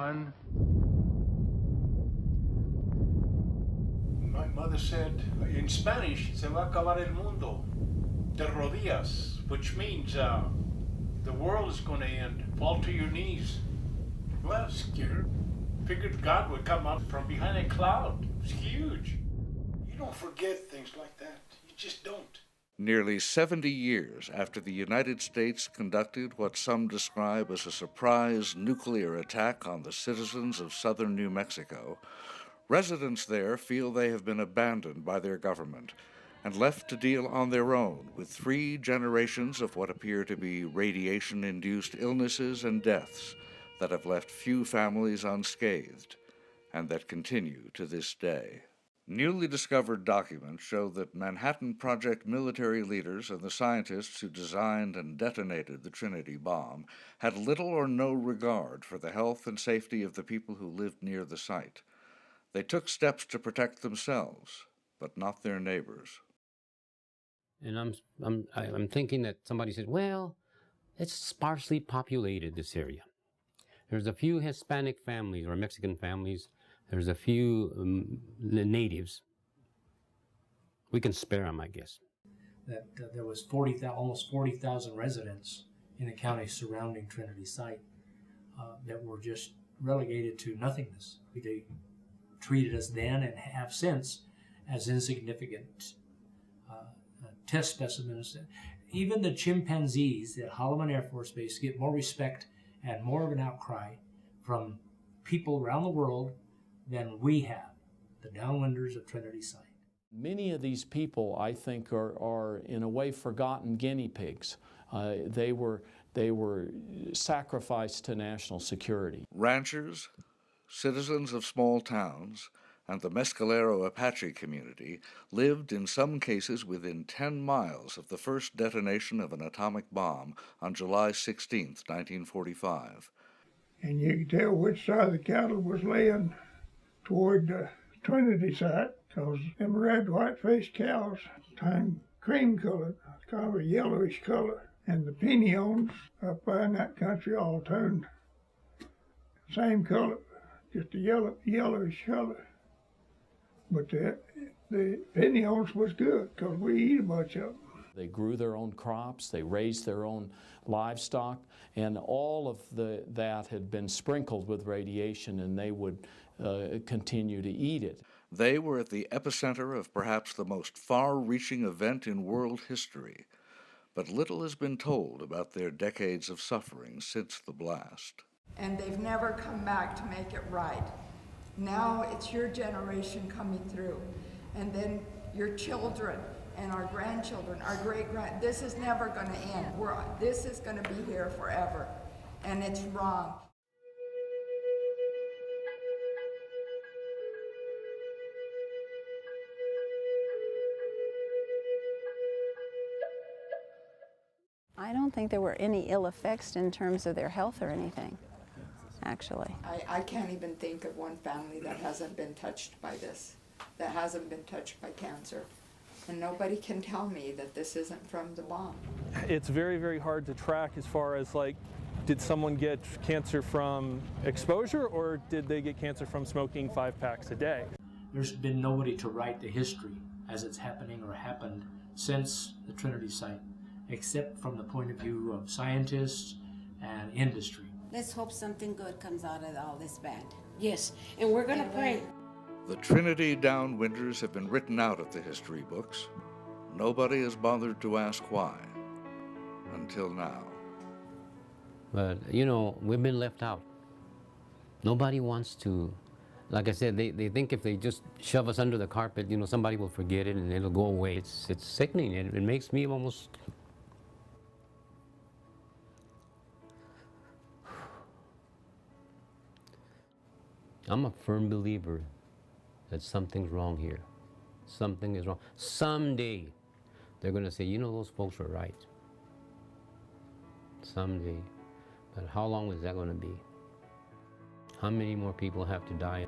son. My mother said in Spanish, se va a acabar el mundo. De rodillas, which means the world is going to end. Fall to your knees. Well, I was scared. Figured God would come out from behind a cloud. It was huge. You don't forget things like that. You just don't. Nearly 70 years after the United States conducted what some describe as a surprise nuclear attack on the citizens of southern New Mexico, residents there feel they have been abandoned by their government and left to deal on their own with 3 generations of what appear to be radiation-induced illnesses and deaths that have left few families unscathed and that continue to this day. Newly discovered documents show that Manhattan Project military leaders and the scientists who designed and detonated the Trinity bomb had little or no regard for the health and safety of the people who lived near the site. They took steps to protect themselves, but not their neighbors. And I'm thinking that somebody said, well, it's sparsely populated, this area. There's a few Hispanic families or Mexican families. There's a few natives. We can spare them, I guess. That there was almost 40,000 residents in the county surrounding Trinity site that were just relegated to nothingness. They treated us then and have since as insignificant test specimens. Even the chimpanzees at Holloman Air Force Base get more respect and more of an outcry from people around the world than we have, the Downwinders of Trinity site. Many of these people, I think, are in a way forgotten guinea pigs. They were sacrificed to national security. Ranchers, citizens of small towns, and the Mescalero Apache community lived in some cases within 10 miles of the first detonation of an atomic bomb on July 16, 1945. And you could tell which side of the cattle was laying toward the Trinity site, because them red, white-faced cows turned cream-colored, kind of a yellowish color. And the pinions up there in that country all turned same color, just a yellowish color. But the pinions was good, because we eat a bunch of them. They grew their own crops, they raised their own livestock, and all of that had been sprinkled with radiation, and they would continue to eat it. They were at the epicenter of perhaps the most far-reaching event in world history, but little has been told about their decades of suffering since the blast. And they've never come back to make it right. Now it's your generation coming through, and then your children and our grandchildren, our great-grand. This is never going to end. This is going to be here forever, and it's wrong. I don't think there were any ill effects in terms of their health or anything, actually. I can't even think of one family that hasn't been touched by this, that hasn't been touched by cancer. And nobody can tell me that this isn't from the bomb. It's very, very hard to track as far as, like, did someone get cancer from exposure, or did they get cancer from smoking 5 packs a day? There's been nobody to write the history as it's happening or happened since the Trinity site, except from the point of view of scientists and industry. Let's hope something good comes out of all this bad. Yes, and we're going to pray. The Trinity Downwinders have been written out of the history books. Nobody has bothered to ask why, until now. But, you know, we've been left out. Nobody wants to, like I said, they think if they just shove us under the carpet, you know, somebody will forget it and it'll go away. It's sickening. It makes me almost... I'm a firm believer that something's wrong here. Something is wrong. Someday, they're going to say, you know, those folks were right. Someday. But how long is that going to be? How many more people have to die?